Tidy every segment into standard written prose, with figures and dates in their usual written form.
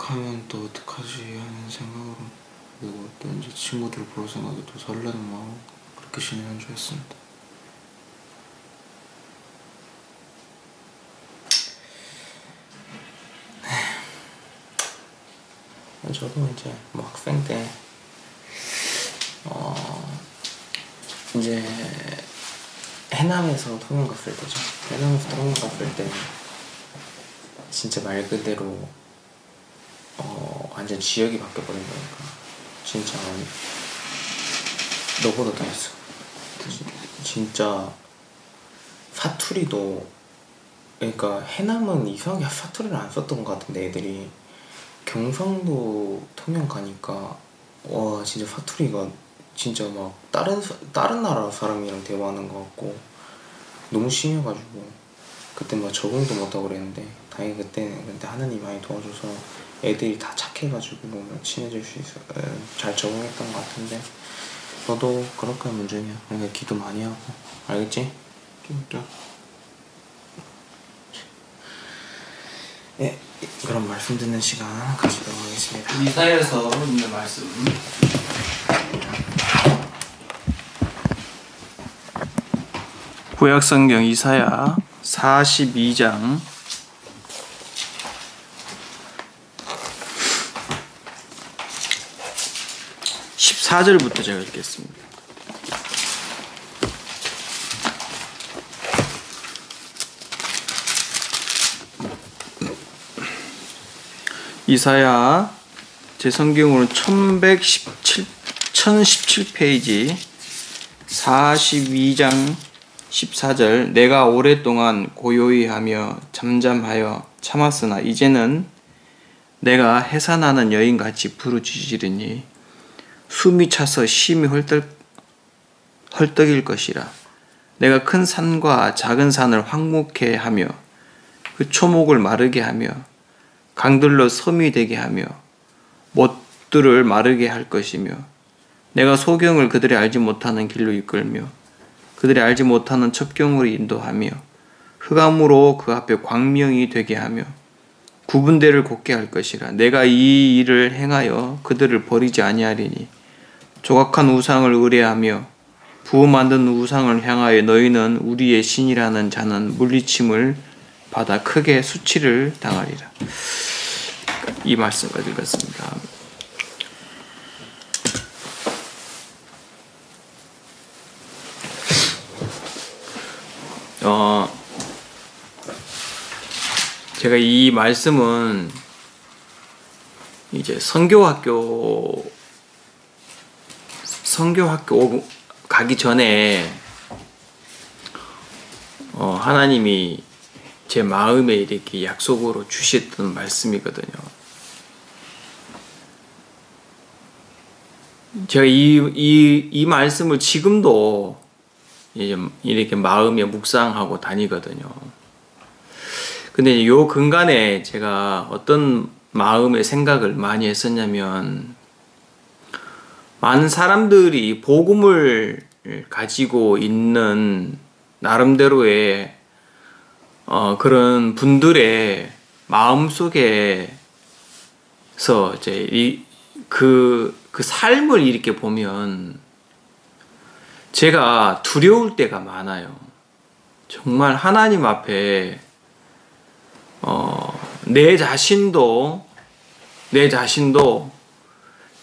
하면 또 어떡하지 하는 생각으로, 그리고 또 이제 친구들 볼 생각에 또 설레는 마음, 그렇게 쉬는 한 주였습니다. 저도 이제 뭐 학생 때 이제 해남에서 통영 갔을 때죠. 해남에서 통영 갔을 때 진짜 말 그대로 완전 지역이 바뀌어버린 거니까 진짜 너보다 더 했어. 진짜 사투리도, 그러니까 해남은 이상하게 사투리를 안 썼던 것 같은데 애들이, 경상도 통영 가니까 와 진짜 사투리가 진짜 막 다른 나라 사람이랑 대화하는 것 같고 너무 심해가지고 그때 막 적응도 못하고 그랬는데, 다행히 그때는 근데 하느님이 많이 도와줘서 애들이 다 착해가지고 친해질 수 있어, 잘 적응했던 것 같은데, 너도 그렇게 하면 문제냐. 그러니까 기도 많이 하고, 알겠지? 진짜. 예, 그럼 말씀 듣는 시간 가지도록 하겠습니다. 이사야서 있는 말씀. 구약성경 이사야 42장 14절부터 제가 읽겠습니다. 이사야 제 성경으로는 1017페이지 42장 14절. 내가 오랫동안 고요히 하며 잠잠하여 참았으나 이제는 내가 해산하는 여인같이 부르짖으리니 숨이 차서 심히 헐떡일 것이라. 내가 큰 산과 작은 산을 황무케 하며 그 초목을 마르게 하며 강들로 섬이 되게 하며 못들을 마르게 할 것이며, 내가 소경을 그들이 알지 못하는 길로 이끌며 그들이 알지 못하는 첩경으로 인도하며 흑암으로 그 앞에 광명이 되게 하며 구분대를 곱게 할 것이라. 내가 이 일을 행하여 그들을 버리지 아니하리니 조각한 우상을 의뢰하며 부어 만든 우상을 향하여 너희는 우리의 신이라는 자는 물리침을 받아 크게 수치를 당하리라. 이 말씀까지 읽었습니다. 제가 이 말씀은 이제 선교학교 가기 전에 하나님이 제 마음에 이렇게 약속으로 주셨던 말씀이거든요. 제가 이 말씀을 지금도 이렇게 마음에 묵상하고 다니거든요. 근데 요 근간에 제가 어떤 마음의 생각을 많이 했었냐면, 많은 사람들이 복음을 가지고 있는 나름대로의 그런 분들의 마음속에서 이제 그 삶을 이렇게 보면 제가 두려울 때가 많아요. 정말 하나님 앞에 내 자신도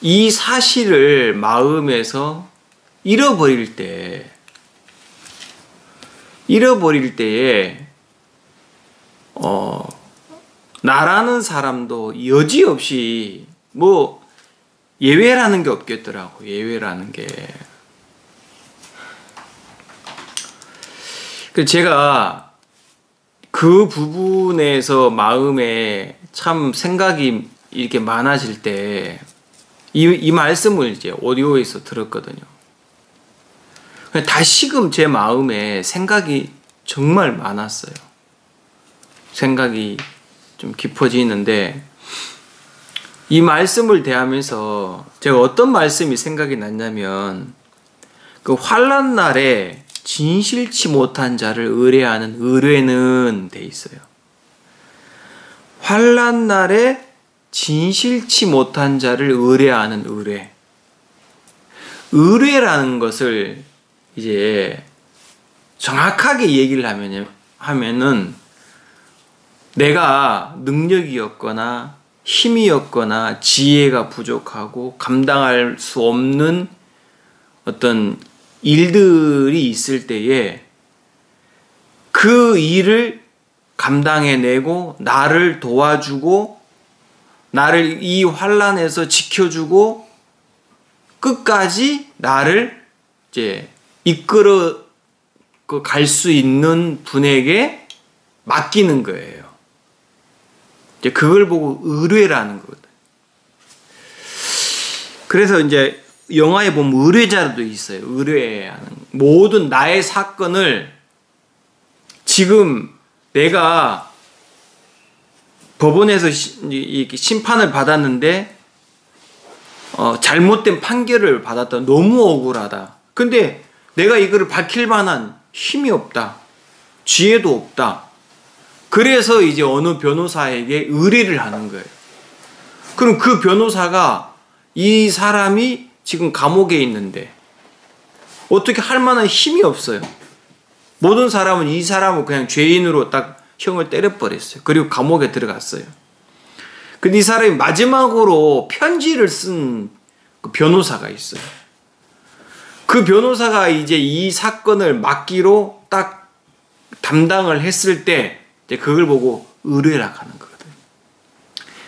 이 사실을 마음에서 잃어버릴 때에 나라는 사람도 여지없이 뭐 예외라는 게 없겠더라고. 예외라는 게. 그래서 제가 그 부분에서 마음에 참 생각이 이렇게 많아질 때 이 말씀을 이제 오디오에서 들었거든요. 다시금 제 마음에 생각이 정말 많았어요. 생각이 좀 깊어지는데, 이 말씀을 대하면서 제가 어떤 말씀이 생각이 났냐면, 그 환난 날에 진실치 못한 자를 의뢰하는 의뢰는 돼 있어요. 환난 날에 진실치 못한 자를 의뢰하는 의뢰. 의뢰라는 것을 이제 정확하게 얘기를 하면은 내가 능력이 없거나 힘이 없거나 지혜가 부족하고 감당할 수 없는 어떤 일들이 있을 때에 그 일을 감당해내고 나를 도와주고 나를 이 환난에서 지켜주고 끝까지 나를 이제 이끌어 갈 수 있는 분에게 맡기는 거예요. 이제 그걸 보고 의뢰라는 거거든. 그래서 이제 영화에 보면 의뢰자도 있어요. 의뢰하는 모든 나의 사건을 지금 내가 법원에서 심판을 받았는데 잘못된 판결을 받았다. 너무 억울하다. 근데 내가 이거를 밝힐 만한 힘이 없다. 지혜도 없다. 그래서 이제 어느 변호사에게 의뢰를 하는 거예요. 그럼 그 변호사가 이 사람이 지금 감옥에 있는데 어떻게 할 만한 힘이 없어요. 모든 사람은 이 사람을 그냥 죄인으로 딱 형을 때려버렸어요. 그리고 감옥에 들어갔어요. 근데 이 사람이 마지막으로 편지를 쓴 그 변호사가 있어요. 그 변호사가 이제 이 사건을 맡기로 딱 담당을 했을 때 이제 그걸 보고 의뢰라 하는 거거든요.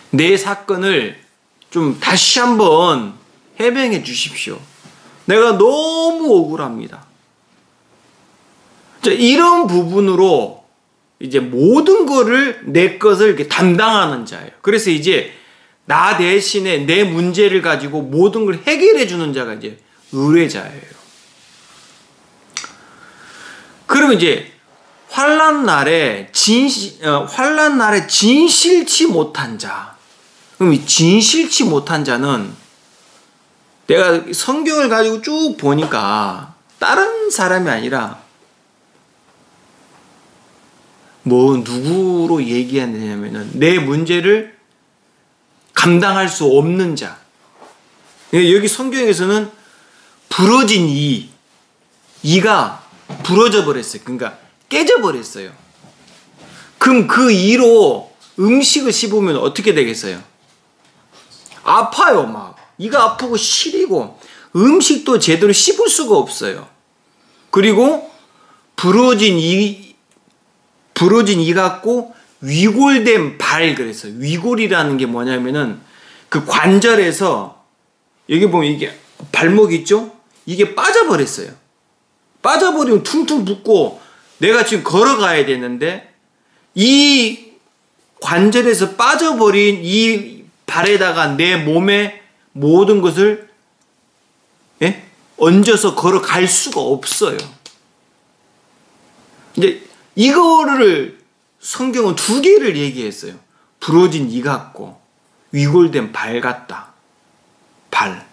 내 사건을 좀 다시 한번 해명해 주십시오. 내가 너무 억울합니다. 자, 이런 부분으로 이제 모든 거를 내 것을 이렇게 담당하는 자예요. 그래서 이제 나 대신에 내 문제를 가지고 모든 걸 해결해 주는 자가 이제 의뢰자예요. 그러면 이제 환난 날에 진실치 못한 자. 그럼 이 진실치 못한 자는 내가 성경을 가지고 쭉 보니까 다른 사람이 아니라 뭐 누구로 얘기하느냐면은 내 문제를 감당할 수 없는 자. 여기 성경에서는 부러진 이가 부러져 버렸어요. 그러니까 깨져 버렸어요. 그럼 그 이로 음식을 씹으면 어떻게 되겠어요? 아파요, 막. 이가 아프고 시리고 음식도 제대로 씹을 수가 없어요. 그리고 부러진 이 같고 위골된 발. 그랬어요. 위골이라는 게 뭐냐면은 그 관절에서 여기 보면 이게 발목 있죠? 이게 빠져버렸어요. 빠져버리면 퉁퉁 붓고 내가 지금 걸어가야 되는데 이 관절에서 빠져버린 이 발에다가 내 몸의 모든 것을 얹어서 걸어갈 수가 없어요. 이제 이거를 성경은 두 개를 얘기했어요. 부러진 이 같고 위골된 발 같다. 발.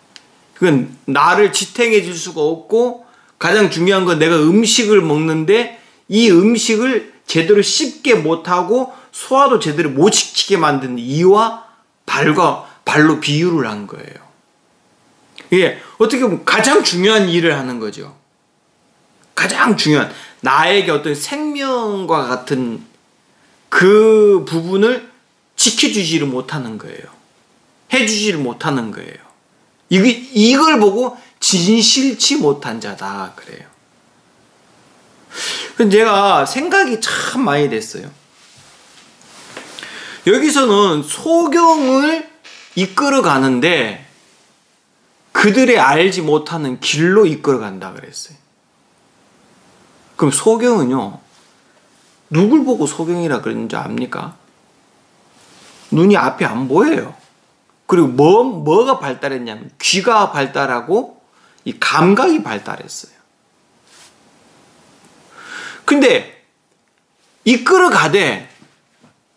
그건 나를 지탱해 줄 수가 없고 가장 중요한 건 내가 음식을 먹는데 이 음식을 제대로 씹게 못하고 소화도 제대로 못 시키게 만드는 이와 발로 비유를 한 거예요. 이게 어떻게 보면 가장 중요한 일을 하는 거죠. 가장 중요한 나에게 어떤 생명과 같은 그 부분을 지켜주지를 못하는 거예요. 해주지를 못하는 거예요. 이걸 보고 진실치 못한 자다 그래요. 제가 생각이 참 많이 됐어요. 여기서는 소경을 이끌어 가는데 그들의 알지 못하는 길로 이끌어 간다 그랬어요. 그럼 소경은요, 누굴 보고 소경이라 그랬는지 압니까? 눈이 앞에 안 보여요. 그리고 뭐가 발달했냐면 귀가 발달하고 이 감각이 발달했어요. 근데 이끌어 가되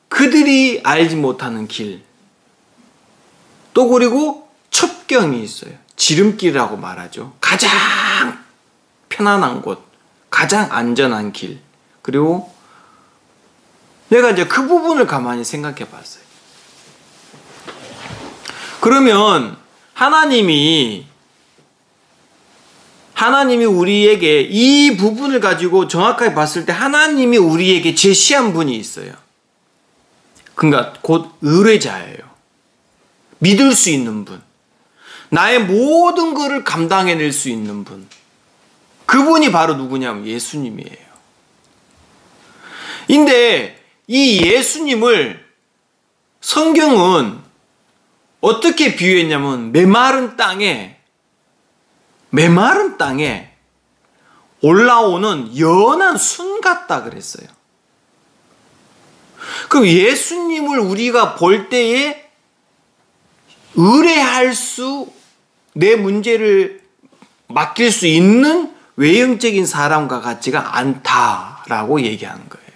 그들이 알지 못하는 길, 또 그리고 첩경이 있어요. 지름길이라고 말하죠. 가장 편안한 곳, 가장 안전한 길. 그리고 내가 이제 그 부분을 가만히 생각해 봤어요. 그러면 하나님이 우리에게 이 부분을 가지고 정확하게 봤을 때 하나님이 우리에게 제시한 분이 있어요. 그러니까 곧 의뢰자예요. 믿을 수 있는 분. 나의 모든 것을 감당해낼 수 있는 분. 그분이 바로 누구냐면 예수님이에요. 근데 이 예수님을 성경은 어떻게 비유했냐면 메마른 땅에 올라오는 연한 순 같다 그랬어요. 그럼 예수님을 우리가 볼 때에 의뢰할 수, 내 문제를 맡길 수 있는 외형적인 사람과 같지가 않다라고 얘기하는 거예요.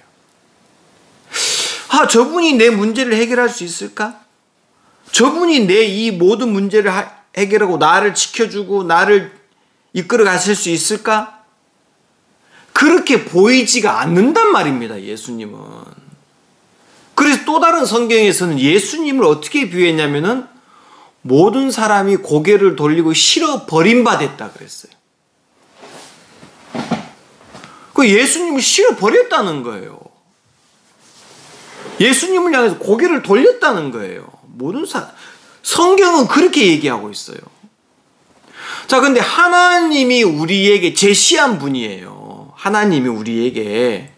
저분이 내 문제를 해결할 수 있을까? 저분이 내 이 모든 문제를 해결하고 나를 지켜주고 나를 이끌어 가실 수 있을까? 그렇게 보이지가 않는단 말입니다, 예수님은. 그래서 또 다른 성경에서는 예수님을 어떻게 비유했냐면은 모든 사람이 고개를 돌리고 싫어 버림받았다 그랬어요. 그 예수님을 싫어 버렸다는 거예요. 예수님을 향해서 고개를 돌렸다는 거예요. 성경은 그렇게 얘기하고 있어요. 자, 근데 하나님이 우리에게 제시한 분이에요. 하나님이 우리에게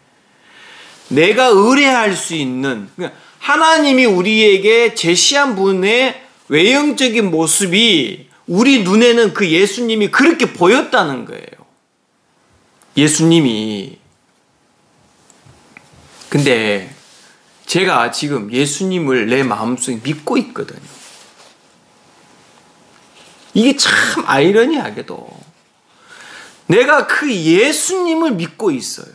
내가 의뢰할 수 있는, 하나님이 우리에게 제시한 분의 외형적인 모습이 우리 눈에는 그 예수님이 그렇게 보였다는 거예요. 예수님이. 근데 제가 지금 예수님을 내 마음속에 믿고 있거든요. 이게 참 아이러니하게도 내가 그 예수님을 믿고 있어요.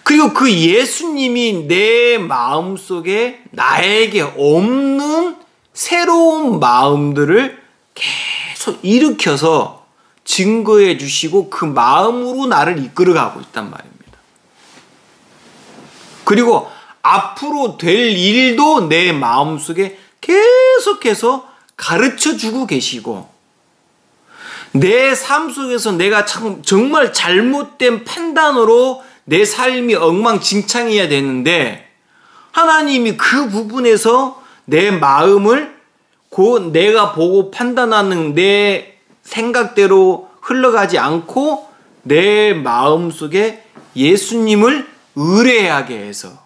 그리고 그 예수님이 내 마음속에 나에게 없는 새로운 마음들을 계속 일으켜서 증거해 주시고 그 마음으로 나를 이끌어가고 있단 말입니다. 그리고 앞으로 될 일도 내 마음속에 계속해서 가르쳐 주고 계시고, 내 삶 속에서 내가 정말 잘못된 판단으로 내 삶이 엉망진창이어야 되는데 하나님이 그 부분에서 내 마음을 내가 보고 판단하는 내 생각대로 흘러가지 않고 내 마음속에 예수님을 의뢰하게 해서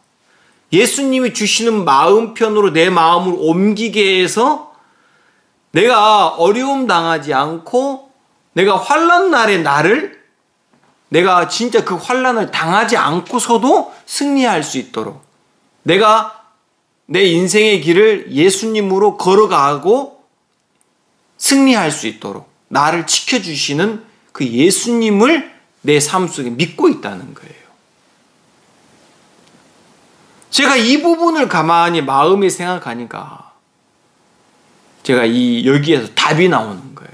예수님이 주시는 마음편으로 내 마음을 옮기게 해서 내가 어려움 당하지 않고 내가 환난 날의 나를 내가 진짜 그 환난을 당하지 않고서도 승리할 수 있도록 내가 내 인생의 길을 예수님으로 걸어가고 승리할 수 있도록 나를 지켜주시는 그 예수님을 내 삶 속에 믿고 있다는 거예요. 제가 이 부분을 가만히 마음에 생각하니까 제가 여기에서 답이 나오는 거예요.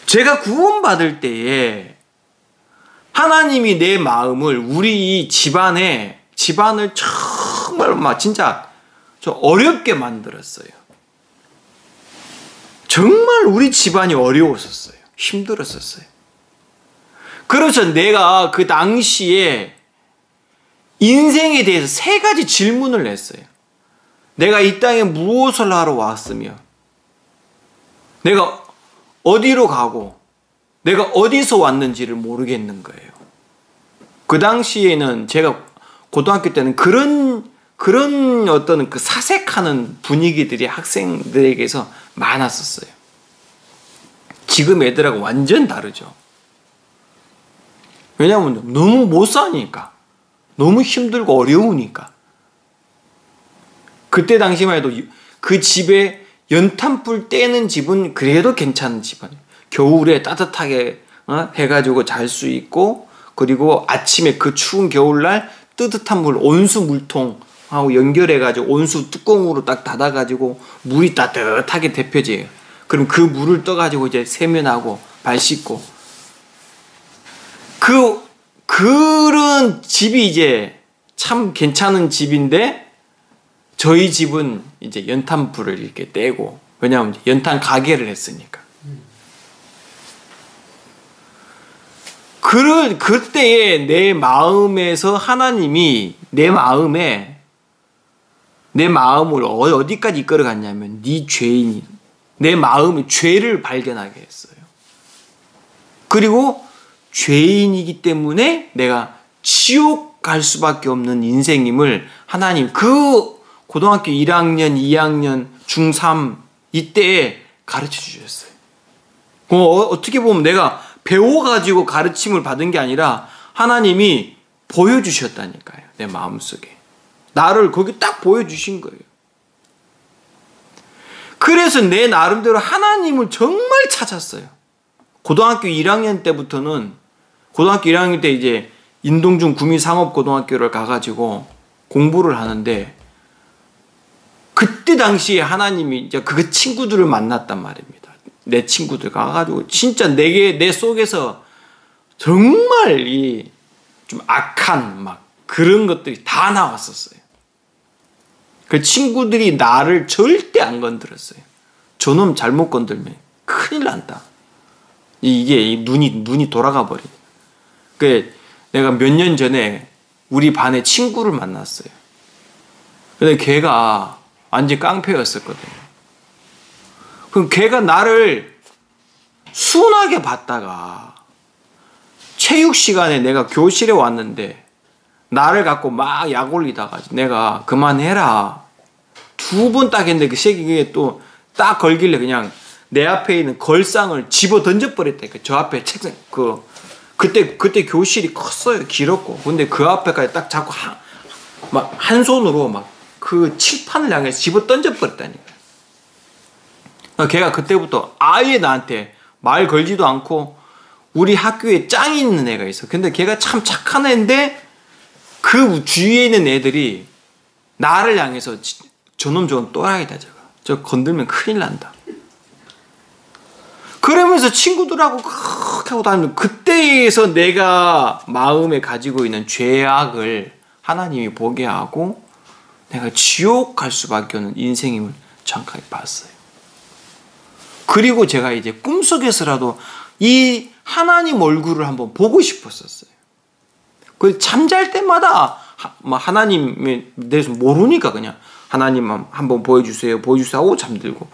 제가 구원받을 때에 하나님이 내 마음을 우리 집안을 정말 진짜 좀 어렵게 만들었어요. 정말 우리 집안이 어려웠었어요. 힘들었었어요. 그래서 내가 그 당시에 인생에 대해서 3가지 질문을 냈어요. 내가 이 땅에 무엇을 하러 왔으며, 내가 어디로 가고, 내가 어디서 왔는지를 모르겠는 거예요. 그 당시에는 제가 고등학교 때는 그런 어떤 그 사색하는 분위기들이 학생들에게서 많았었어요. 지금 애들하고 완전 다르죠. 왜냐하면 너무 못 사니까. 너무 힘들고 어려우니까. 그때 당시만 해도 그 집에 연탄불 떼는 집은 그래도 괜찮은 집안이에요. 겨울에 따뜻하게 해가지고 잘 수 있고, 그리고 아침에 그 추운 겨울날 뜨뜻한 물, 온수 물통하고 연결해가지고 온수 뚜껑으로 딱 닫아가지고 물이 따뜻하게 데펴져요. 그럼 그 물을 떠가지고 이제 세면하고 발 씻고. 그런 집이 이제 참 괜찮은 집인데, 저희 집은 이제 연탄불을 이렇게 떼고, 왜냐하면 연탄 가게를 했으니까. 그때에 내 마음에서 하나님이 내 마음을 어디까지 이끌어 갔냐면, 네 죄인이, 내 마음의 죄를 발견하게 했어요. 그리고 죄인이기 때문에 내가 지옥 갈 수밖에 없는 인생임을 하나님, 그 고등학교 1학년, 2학년, 중3 이때에 가르쳐 주셨어요. 어떻게 보면 내가 배워가지고 가르침을 받은 게 아니라 하나님이 보여주셨다니까요. 내 마음속에. 나를 거기 딱 보여주신 거예요. 그래서 내 나름대로 하나님을 정말 찾았어요. 고등학교 1학년 때부터는, 고등학교 1학년 때 이제 인동중 구미상업고등학교를 가가지고 공부를 하는데, 그때 당시에 하나님이 이제 그 친구들을 만났단 말입니다. 내 친구들 가가지고 진짜 내 속에서 정말 좀 악한 막 그런 것들이 다 나왔었어요. 그 친구들이 나를 절대 안 건드렸어요. 저놈 잘못 건들면 큰일 난다. 이게 눈이 돌아가 버려. 그 내가 몇 년 전에 우리 반에 친구를 만났어요. 근데 걔가 완전 깡패였었거든요. 그럼 걔가 나를 순하게 봤다가 체육 시간에 내가 교실에 왔는데 나를 갖고 막 약 올리다가 내가 그만해라. 2번 딱 했는데 그 새끼가 또 딱 걸길래 그냥 내 앞에 있는 걸상을 집어 던져버렸다니까. 저 앞에 책상, 그때 교실이 컸어요. 길었고. 근데 그 앞에까지 딱 잡고 막 한 손으로 막 그 칠판을 향해서 집어 던져버렸다니까. 걔가 그때부터 아예 나한테 말 걸지도 않고, 우리 학교에 짱이 있는 애가 있어. 근데 걔가 참 착한 애인데 그 주위에 있는 애들이 나를 향해서 저놈 또라이다 저 건들면 큰일 난다. 그러면서 친구들하고 그렇게 하고 다니면, 그때에서 내가 마음에 가지고 있는 죄악을 하나님이 보게 하고 내가 지옥 갈 수밖에 없는 인생임을 정확하게 봤어요. 그리고 제가 이제 꿈속에서라도 이 하나님 얼굴을 한번 보고 싶었었어요. 그 잠잘 때마다 하나님에 대해서 모르니까 그냥 하나님 한번 보여주세요 하고 잠들고.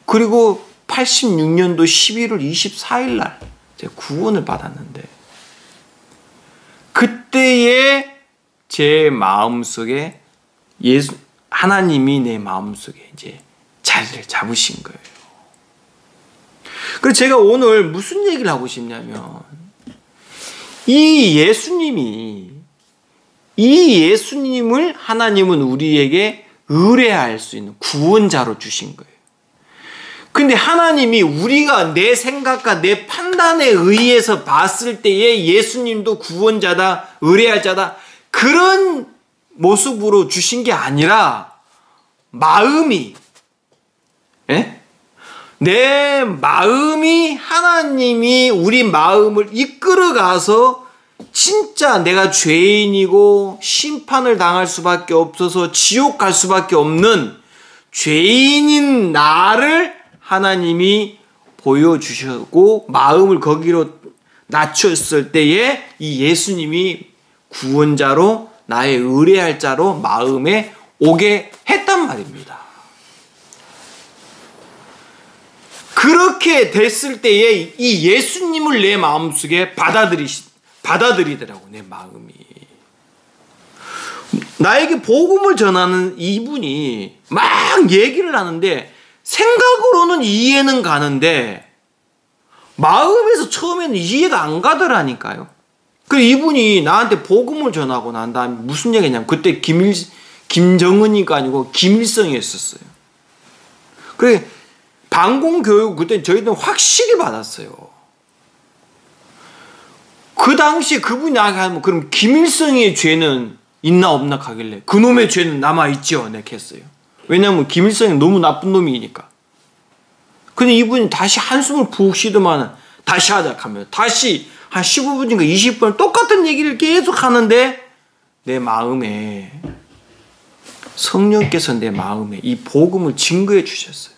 그리고 86년도 11월 24일 날 제가 구원을 받았는데, 그때에 제 마음속에 하나님이 내 마음속에 이제 자리를 잡으신 거예요. 그래서 제가 오늘 무슨 얘기를 하고 싶냐면, 이 예수님을 하나님은 우리에게 의뢰할 수 있는 구원자로 주신 거예요. 근데 하나님이 우리가 내 생각과 내 판단에 의해서 봤을 때에 예수님도 구원자다, 의뢰할 자다, 그런 모습으로 주신 게 아니라 마음이, 내 마음이 하나님이 우리 마음을 이끌어가서 진짜 내가 죄인이고 심판을 당할 수밖에 없어서 지옥 갈 수밖에 없는 죄인인 나를 하나님이 보여주셨고 마음을 거기로 낮췄을 때에 이 예수님이 구원자로, 나의 의뢰할 자로 마음에 오게 했단 말입니다. 그렇게 됐을 때에 이 예수님을 내 마음속에 받아들이더라고, 내 마음이. 나에게 복음을 전하는 이분이 막 얘기를 하는데 생각으로는 이해는 가는데 마음에서 처음에는 이해가 안 가더라니까요. 그 이분이 나한테 복음을 전하고 난 다음에 무슨 얘기냐면, 그때 김정은이가 아니고 김일성이었어요. 그래, 방공교육 그때 저희는 확실히 받았어요. 그 당시에 그분이 나에게 하면, 그럼 김일성의 죄는 있나 없나 하길래, 그놈의 죄는 남아있죠. 내가 했어요. 왜냐면 김일성이 너무 나쁜 놈이니까. 근데 이분이 다시 한숨을 푹 쉬더만 다시 하자 하면 다시 한 15분인가 20분 똑같은 얘기를 계속 하는데 내 마음에 성령께서 내 마음에 이 복음을 증거해 주셨어요.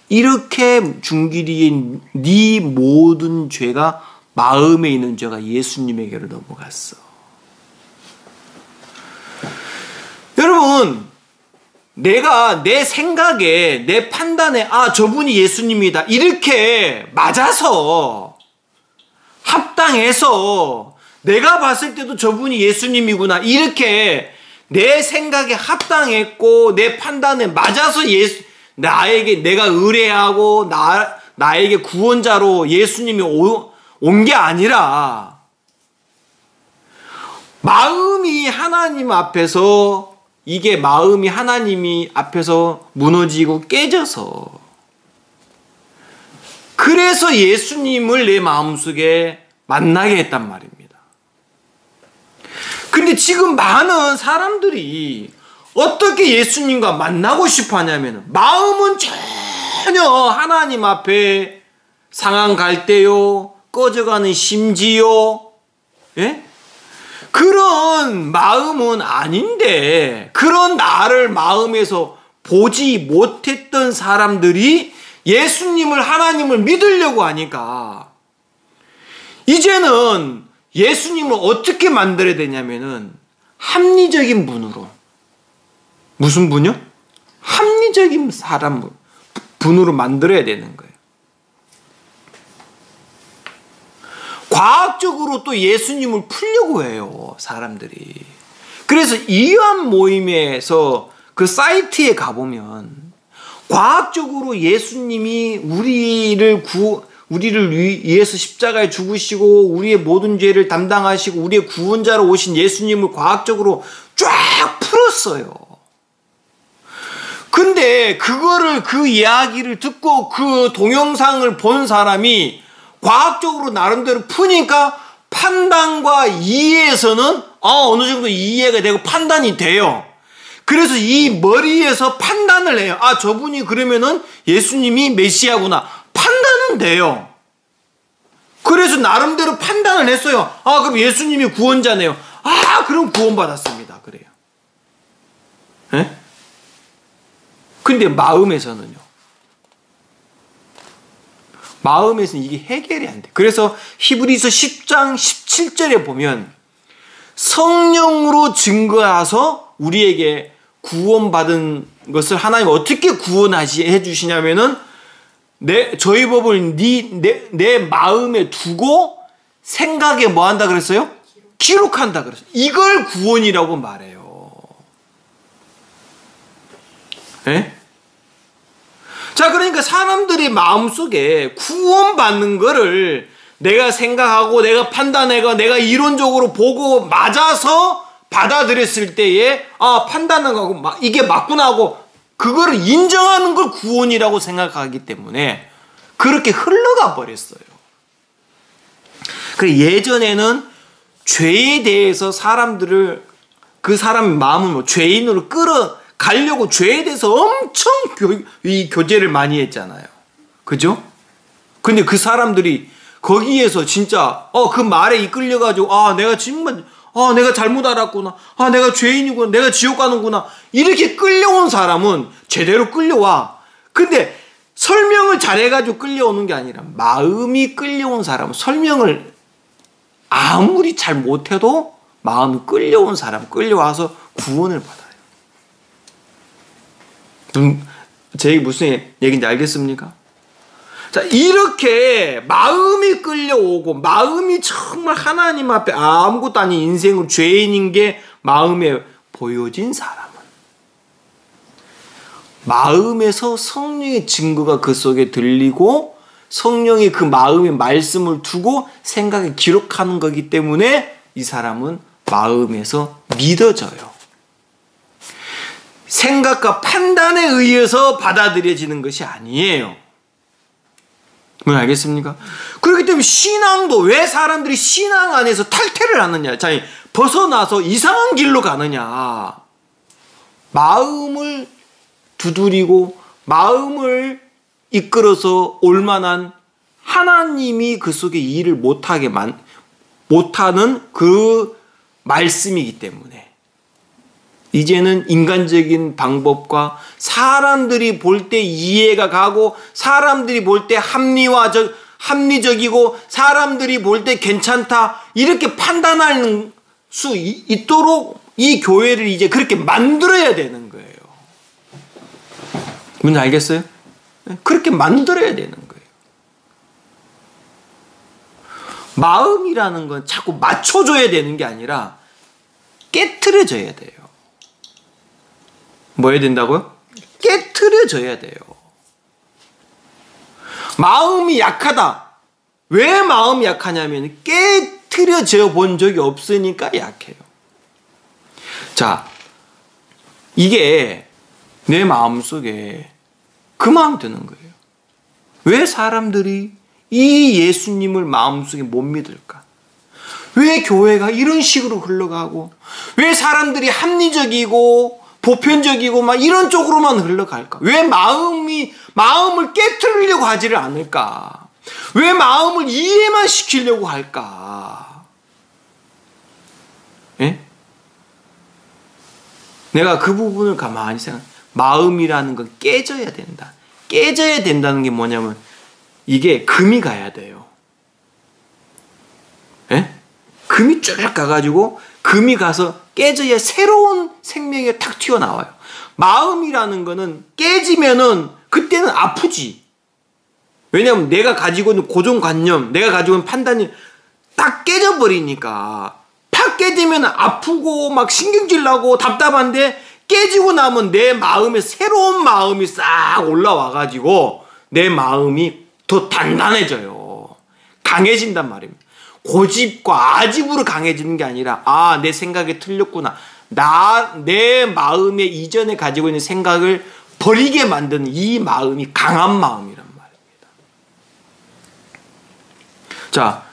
이렇게 중길이인 네 모든 죄가 마음에 있는 죄가 예수님에게로 넘어갔어. 여러분, 내가 내 생각에 내 판단에 저분이 예수님이다 이렇게 맞아서 합당해서 내가 봤을 때도 저분이 예수님이구나 이렇게 내 생각에 합당했고 내 판단에 맞아서 나에게 내가 의뢰하고 나에게 구원자로 예수님이 온 게 아니라 마음이 하나님 앞에서 이게 마음이 하나님이 앞에서 무너지고 깨져서 그래서 예수님을 내 마음속에 만나게 했단 말입니다. 근데 지금 많은 사람들이 어떻게 예수님과 만나고 싶어 하냐면 마음은 전혀 하나님 앞에 상한 갈대요, 꺼져가는 심지요, 예? 그런 마음은 아닌데 그런 나를 마음에서 보지 못했던 사람들이 예수님을 하나님을 믿으려고 하니까 이제는 예수님을 어떻게 만들어야 되냐면은 합리적인 분으로. 무슨 분이요? 합리적인 분으로 만들어야 되는 거예요. 과학적으로 또 예수님을 풀려고 해요, 사람들이. 그래서 이완 모임에서 그 사이트에 가보면 과학적으로 예수님이 우리를 위해서 십자가에 죽으시고 우리의 모든 죄를 담당하시고 우리의 구원자로 오신 예수님을 과학적으로 쫙 풀었어요. 근데 그 이야기를 듣고 그 동영상을 본 사람이 과학적으로 나름대로 푸니까 판단과 이해에서는 어느 정도 이해가 되고 판단이 돼요. 그래서 이 머리에서 판단을 해요. 저분이 그러면은 예수님이 메시아구나. 판단은 돼요. 그래서 나름대로 판단을 했어요. 그럼 예수님이 구원자네요. 그럼 구원받았습니다. 그래요. 예? 근데 마음에서는요. 마음에서는 이게 해결이 안 돼. 그래서 히브리서 10장 17절에 보면 성령으로 증거하서 우리에게 구원받은 것을 하나님 어떻게 구원해 주시냐면은 저희 법을 내 마음에 두고 생각에 뭐 한다 그랬어요? 기록한다 그랬어요. 이걸 구원이라고 말해요. 예? 자, 그러니까 사람들이 마음속에 구원받는 거를 내가 생각하고 내가 판단하고 내가 이론적으로 보고 맞아서 받아들였을 때에 판단하고 이게 맞구나 하고 그거를 인정하는 걸 구원이라고 생각하기 때문에 그렇게 흘러가 버렸어요. 그래, 예전에는 죄에 대해서 사람들을 그 사람의 마음을 죄인으로 가려고 죄에 대해서 엄청 교제를 많이 했잖아요. 그죠? 근데 그 사람들이 거기에서 진짜 그 말에 이끌려가지고 내가 정말 내가 잘못 알았구나. 내가 죄인이구나. 내가 지옥 가는구나. 이렇게 끌려온 사람은 제대로 끌려와. 근데 설명을 잘해가지고 끌려오는 게 아니라 마음이 끌려온 사람은 설명을 아무리 잘 못해도 마음이 끌려온 사람 끌려와서 구원을 받아요. 제 얘기 무슨 얘기인지 알겠습니까? 자, 이렇게 마음이 끌려오고 마음이 정말 하나님 앞에 아무것도 아닌 인생으로 죄인인 게 마음에 보여진 사람은 마음에서 성령의 증거가 그 속에 들리고 성령이 그 마음에 말씀을 두고 생각에 기록하는 거기 때문에 이 사람은 마음에서 믿어져요. 생각과 판단에 의해서 받아들여지는 것이 아니에요. 뭐 알겠습니까? 그렇기 때문에 신앙도 왜 사람들이 신앙 안에서 탈퇴를 하느냐, 벗어나서 이상한 길로 가느냐. 마음을 두드리고 마음을 이끌어서 올만한 하나님이 그 속에 일을 못하는 그 말씀이기 때문에 이제는 인간적인 방법과 사람들이 볼 때 이해가 가고 사람들이 볼 때 합리적이고 사람들이 볼 때 괜찮다 이렇게 판단할 수 있도록 이 교회를 이제 그렇게 만들어야 되는 거예요. 뭔지 알겠어요? 그렇게 만들어야 되는 거예요. 마음이라는 건 자꾸 맞춰줘야 되는 게 아니라 깨트려져야 돼요. 뭐 해야 된다고요? 깨트려져야 돼요. 마음이 약하다. 왜 마음이 약하냐면 깨트려져 본 적이 없으니까 약해요. 자, 이게 내 마음속에 그 마음 드는 거예요. 왜 사람들이 이 예수님을 마음속에 못 믿을까? 왜 교회가 이런 식으로 흘러가고 왜 사람들이 합리적이고 보편적이고 막 이런 쪽으로만 흘러갈까? 왜 마음을 깨트리려고 하지를 않을까? 왜 마음을 이해만 시키려고 할까? 예? 내가 그 부분을 가만히 생각해. 마음이라는 건 깨져야 된다. 깨져야 된다는 게 뭐냐면 이게 금이 가야 돼요. 예? 금이 쭉 가가지고 금이 가서 깨져야 새로운 생명이 탁 튀어나와요. 마음이라는 거는 깨지면은 그때는 아프지. 왜냐하면 내가 가지고 있는 고정관념, 내가 가지고 있는 판단이 딱 깨져버리니까 팍 깨지면 아프고 막 신경질 나고 답답한데 깨지고 나면 내 마음에 새로운 마음이 싹 올라와가지고 내 마음이 더 단단해져요. 강해진단 말입니다. 고집과 아집으로 강해지는 게 아니라 내 생각이 틀렸구나. 내 마음에 이전에 가지고 있는 생각을 버리게 만드는 이 마음이 강한 마음이란 말입니다. 자,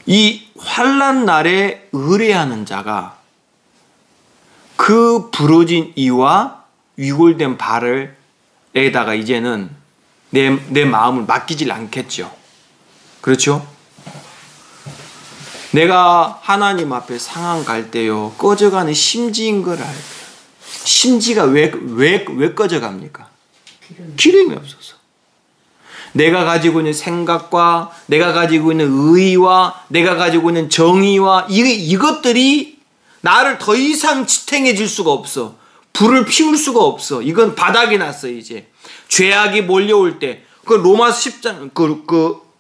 이 환난 날에 의뢰하는 자가 그 부러진 이와 위골된 발에다가 이제는 내 마음을 맡기질 않겠죠. 그렇죠? 내가 하나님 앞에 상한 갈 때요, 꺼져가는 심지인 걸 알아요. 심지가 왜 꺼져갑니까? 기름이 없어서. 내가 가지고 있는 생각과 내가 가지고 있는 의의와 내가 가지고 있는 정의와 이것들이 나를 더 이상 지탱해 줄 수가 없어. 불을 피울 수가 없어. 이건 바닥이 났어. 이제 죄악이 몰려올 때 그 로마서 10장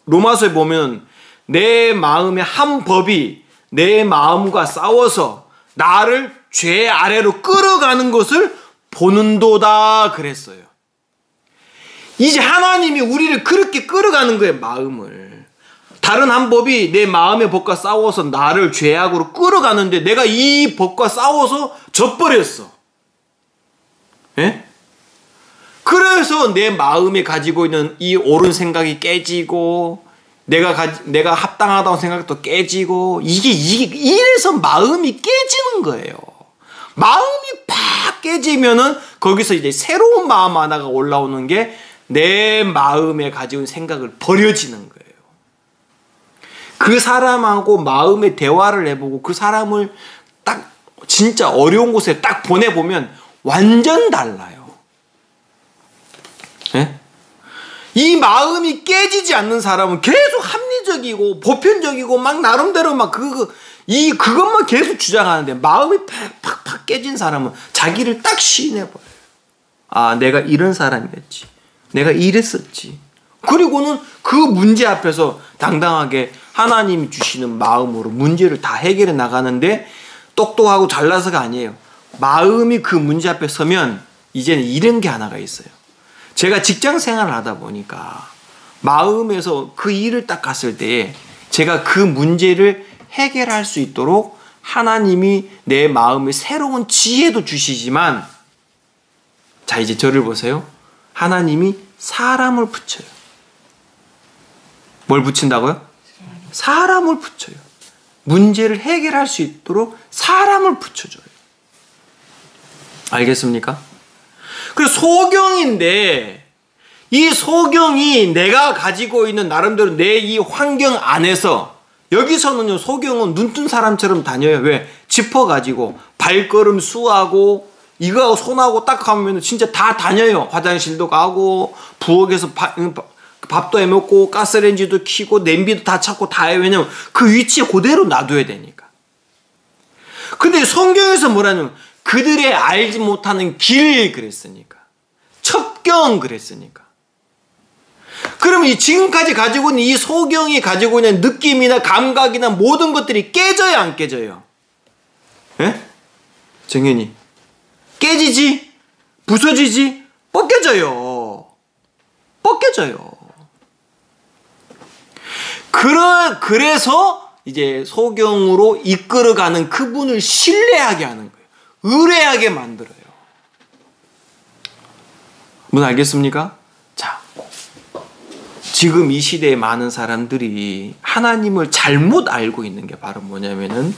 로마서에 보면 내 마음의 한 법이 내 마음과 싸워서 나를 죄 아래로 끌어가는 것을 보는도다 그랬어요. 이제 하나님이 우리를 그렇게 끌어가는 거예요. 마음을. 다른 한 법이 내 마음의 법과 싸워서 나를 죄악으로 끌어가는데 내가 이 법과 싸워서 져버렸어. 예? 그래서 내 마음에 가지고 있는 이 옳은 생각이 깨지고 내가 합당하다고 생각도 깨지고 이래서 마음이 깨지는 거예요. 마음이 팍 깨지면은 거기서 이제 새로운 마음 하나가 올라오는 게 내 마음에 가지고 있는 생각을 버려지는 거예요. 그 사람하고 마음의 대화를 해보고 그 사람을 딱 진짜 어려운 곳에 딱 보내보면 완전 달라요. 예? 이 마음이 깨지지 않는 사람은 계속 합리적이고 보편적이고 막 나름대로 막 그것만 계속 주장하는데 마음이 팍팍 깨진 사람은 자기를 딱 시인해버려요. 내가 이런 사람이었지. 내가 이랬었지. 그리고는 그 문제 앞에서 당당하게 하나님이 주시는 마음으로 문제를 다 해결해 나가는데 똑똑하고 잘나서가 아니에요. 마음이 그 문제 앞에 서면 이제는 이런 게 하나가 있어요. 제가 직장 생활을 하다 보니까 마음에서 그 일을 딱 갔을 때에 제가 그 문제를 해결할 수 있도록 하나님이 내 마음에 새로운 지혜도 주시지만 자 이제 저를 보세요. 하나님이 사람을 붙여요. 뭘 붙인다고요? 사람을 붙여요. 문제를 해결할 수 있도록 사람을 붙여줘요. 알겠습니까? 그래서 소경인데 이 소경이 내가 가지고 있는 나름대로 내 이 환경 안에서 여기서는요 소경은 눈뜬 사람처럼 다녀요. 왜? 짚어가지고 발걸음 수하고 이거하고 손하고 딱 하면 진짜 다 다녀요. 화장실도 가고 부엌에서 밥도 해먹고 가스레인지도 켜고 냄비도 다 찾고 다 해요. 왜냐면 그 위치에 그대로 놔둬야 되니까. 근데 성경에서 뭐라냐면 그들의 알지 못하는 길 그랬으니까. 첩경 그랬으니까. 그러면 이 지금까지 가지고 있는 이 소경이 가지고 있는 느낌이나 감각이나 모든 것들이 깨져야 안 깨져요? 예? 정현이 깨지지? 부서지지? 벗겨져요. 벗겨져요. 그래서 이제 소경으로 이끌어가는 그분을 신뢰하게 하는 거예요. 의뢰하게 만들어요. 무슨 알겠습니까? 자, 지금 이 시대에 많은 사람들이 하나님을 잘못 알고 있는 게 바로 뭐냐면은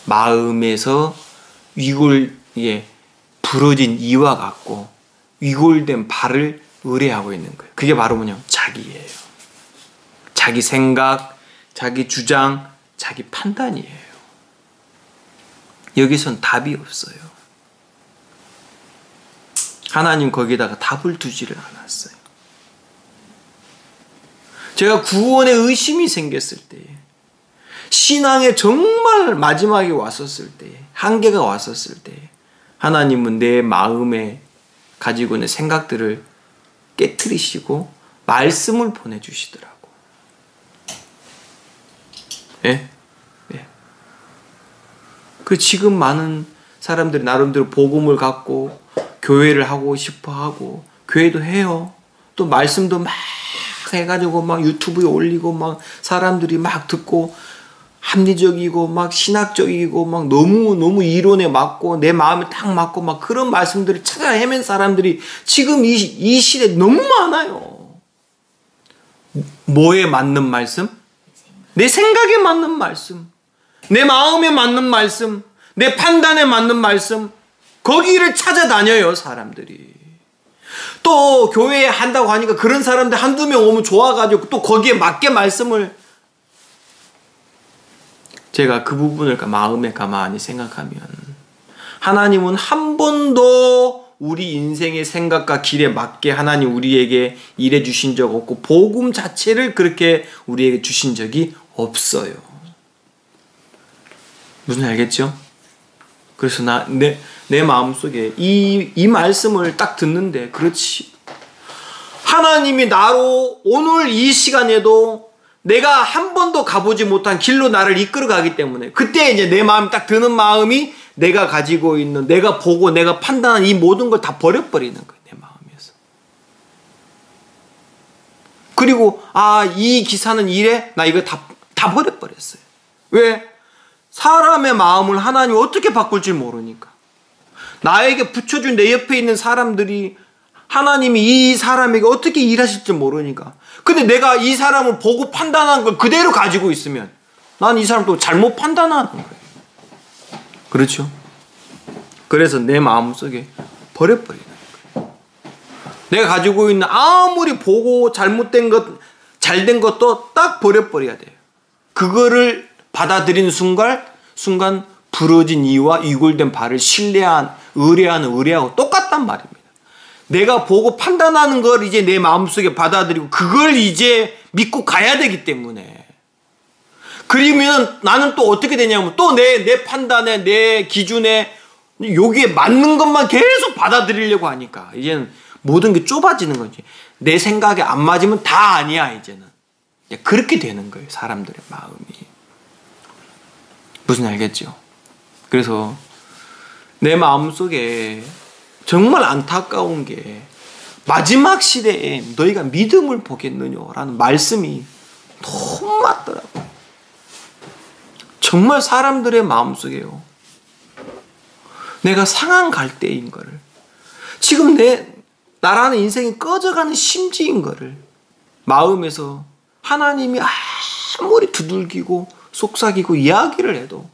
마음에서 부러진 이와 같고 위골된 발을 의뢰하고 있는 거예요. 그게 바로 뭐냐면 자기예요. 자기 생각, 자기 주장, 자기 판단이에요. 여기선 답이 없어요. 하나님 거기다가 답을 두지를 않았어요. 제가 구원에 의심이 생겼을 때, 신앙에 정말 마지막에 왔었을 때, 한계가 왔었을 때, 하나님은 내 마음에 가지고 있는 생각들을 깨트리시고 말씀을 보내주시더라고. 예? 예. 그 지금 많은 사람들이 나름대로 복음을 갖고 교회를 하고 싶어 하고 교회도 해요. 또 말씀도 막 해가지고 막 유튜브에 올리고 막 사람들이 막 듣고 합리적이고 막 신학적이고 막 너무 이론에 맞고 내 마음에 딱 맞고 막 그런 말씀들을 찾아 헤맨 사람들이 지금 이 시대에 너무 많아요. 뭐에 맞는 말씀? 내 생각에 맞는 말씀, 내 마음에 맞는 말씀, 내 판단에 맞는 말씀, 거기를 찾아다녀요 사람들이. 또 교회에 한다고 하니까 그런 사람들 한두 명 오면 좋아가지고 또 거기에 맞게 말씀을. 제가 그 부분을 마음에 가만히 생각하면 하나님은 한 번도 우리 인생의 생각과 길에 맞게 하나님 우리에게 일해 주신 적 없고 복음 자체를 그렇게 우리에게 주신 적이 없어요. 무슨 알겠죠? 그래서 내 마음속에 이 말씀을 딱 듣는데, 그렇지, 하나님이 나로 오늘 이 시간에도 내가 한 번도 가보지 못한 길로 나를 이끌어 가기 때문에 그때 이제 내 마음이 딱 드는 마음이 내가 가지고 있는, 내가 보고 내가 판단한 이 모든 걸 다 버려버리는 거예요. 내 마음에서. 그리고 이 기사는 이래? 나 이거 다 버려버렸어요. 왜? 사람의 마음을 하나님이 어떻게 바꿀 줄 모르니까. 나에게 붙여준 내 옆에 있는 사람들이 하나님이 이 사람에게 어떻게 일하실지 모르니까. 근데 내가 이 사람을 보고 판단한 걸 그대로 가지고 있으면 난 이 사람 또 잘못 판단하는 거예요. 그렇죠? 그래서 내 마음속에 버려버리는 거예요. 내가 가지고 있는 아무리 보고 잘못된 것, 잘된 것도 딱 버려버려야 돼요. 그거를 받아들이는 순간 부러진 이와 이골된 발을 의뢰하는 의뢰하고 똑같단 말입니다. 내가 보고 판단하는 걸 이제 내 마음속에 받아들이고 그걸 이제 믿고 가야 되기 때문에. 그러면 나는 또 어떻게 되냐면 또 내 판단에, 내 기준에 여기에 맞는 것만 계속 받아들이려고 하니까 이제는 모든 게 좁아지는 거지. 내 생각에 안 맞으면 다 아니야 이제는. 그렇게 되는 거예요 사람들의 마음이. 무슨 알겠죠? 그래서 내 마음속에 정말 안타까운 게 마지막 시대에 너희가 믿음을 보겠느냐라는 말씀이 너무 맞더라고요. 정말 사람들의 마음속에요. 내가 상한 갈대인 거를, 지금 나라는 인생이 꺼져가는 심지인 거를 마음에서 하나님이 아무리 두들기고 속삭이고 이야기를 해도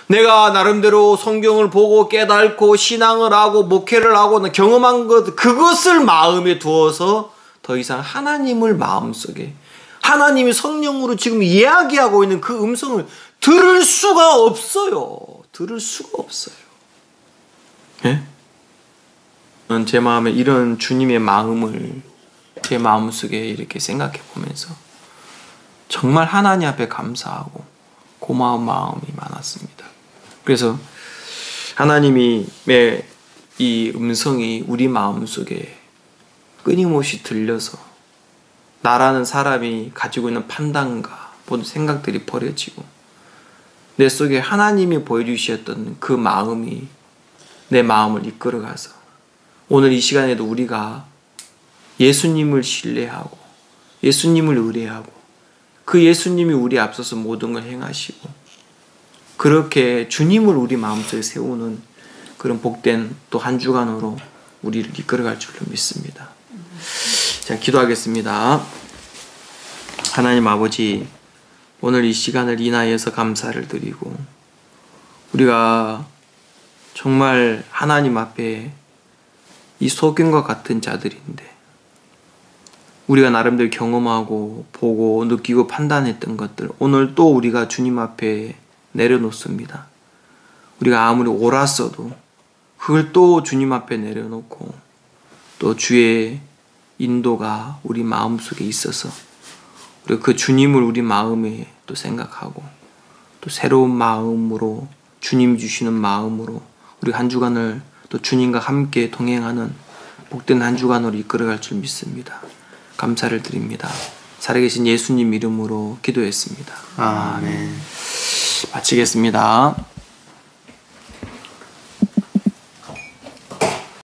내가 나름대로 성경을 보고 깨닫고 신앙을 하고 목회를 하고 경험한 것, 그것을 마음에 두어서 더 이상 하나님을 마음속에, 하나님이 성령으로 지금 이야기하고 있는 그 음성을 들을 수가 없어요. 들을 수가 없어요. 예? 저는 제 마음에 이런 주님의 마음을 제 마음속에 이렇게 생각해 보면서 정말 하나님 앞에 감사하고 고마운 마음이 많았습니다. 그래서 하나님의 이 음성이 우리 마음속에 끊임없이 들려서 나라는 사람이 가지고 있는 판단과 모든 생각들이 버려지고 내 속에 하나님이 보여주셨던 그 마음이 내 마음을 이끌어가서 오늘 이 시간에도 우리가 예수님을 신뢰하고 예수님을 의뢰하고 그 예수님이 우리 앞서서 모든 걸 행하시고 그렇게 주님을 우리 마음속에 세우는 그런 복된 또 한 주간으로 우리를 이끌어갈 줄로 믿습니다. 자, 기도하겠습니다. 하나님 아버지, 오늘 이 시간을 인하여서 감사를 드리고 우리가 정말 하나님 앞에 이 소경과 같은 자들인데 우리가 나름대로 경험하고 보고 느끼고 판단했던 것들 오늘 또 우리가 주님 앞에 내려놓습니다. 우리가 아무리 옳았어도 그걸 또 주님 앞에 내려놓고 또 주의 인도가 우리 마음속에 있어서 우리가 그 주님을 우리 마음에 또 생각하고 또 새로운 마음으로 주님 주시는 마음으로 우리 한 주간을 또 주님과 함께 동행하는 복된 한 주간으로 이끌어갈 줄 믿습니다. 감사를 드립니다. 살아계신 예수님 이름으로 기도했습니다. 아멘. 마치겠습니다.